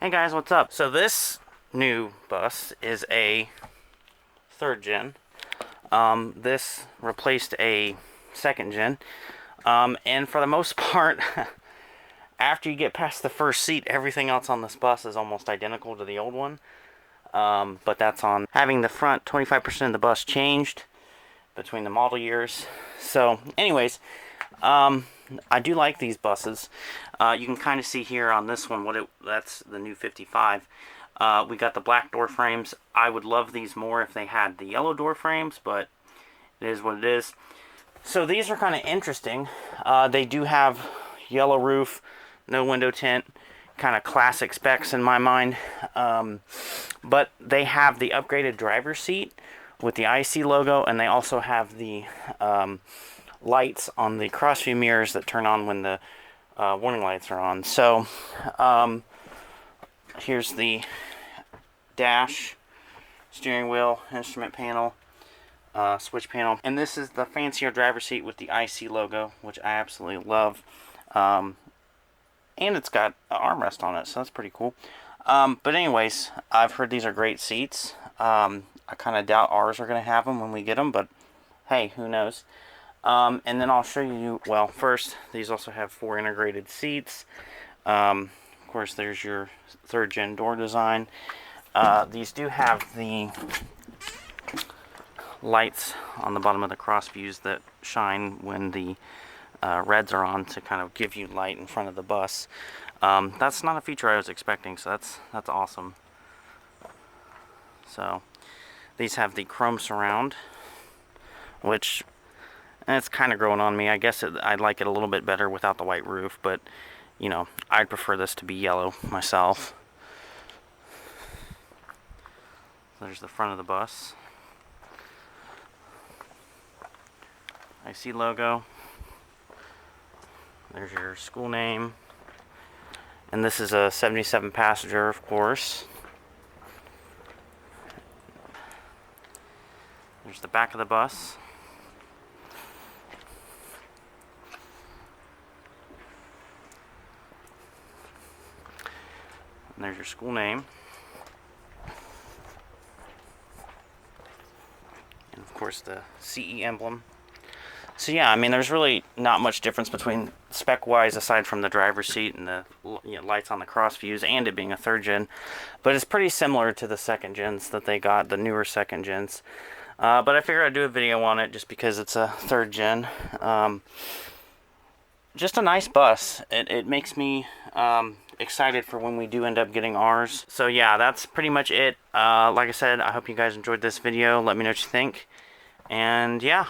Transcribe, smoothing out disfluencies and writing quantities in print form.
Hey guys, what's up? So this new bus is a 3rd gen. This replaced a 2nd gen. And for the most part, after you get past the first seat, everything else on this bus is almost identical to the old one. But that's on having the front 25% of the bus changed between the model years. So anyways, I do like these buses. You can kind of see here on this one that's the new 55. We got the black door frames. I would love these more if they had the yellow door frames, but it is what it is. So these are kind of interesting. They do have yellow roof, no window tint, kind of classic specs in my mind. But they have the upgraded driver's seat with the IC logo, and they also have the lights on the crossview mirrors that turn on when the warning lights are on. So here's the dash, steering wheel, instrument panel, switch panel, and this is the fancier driver's seat with the IC logo, which I absolutely love. And it's got an armrest on it, so that's pretty cool. But anyways, I've heard these are great seats. I kind of doubt ours are going to have them when we get them, but hey, who knows. And then I'll show you, well, first, these also have 4 integrated seats. Of course, there's your 3rd gen door design. These do have the lights on the bottom of the cross views that shine when the reds are on to kind of give you light in front of the bus. That's not a feature I was expecting, so that's awesome. So these have the chrome surround, which it's kind of growing on me. I guess I'd like it a little bit better without the white roof, but you know, I'd prefer this to be yellow myself. There's the front of the bus. IC logo. There's your school name. And this is a 77 passenger, of course. There's the back of the bus. And there's your school name. And of course the CE emblem. So yeah, I mean, there's really not much difference between spec-wise aside from the driver's seat and the lights on the cross views and it being a 3rd gen. But it's pretty similar to the 2nd gens that they got, the newer 2nd gens. But I figured I'd do a video on it just because it's a 3rd gen. Just a nice bus. It makes me excited for when we do end up getting ours. So yeah, that's pretty much it. Like I said, I hope you guys enjoyed this video. Let me know what you think. And yeah.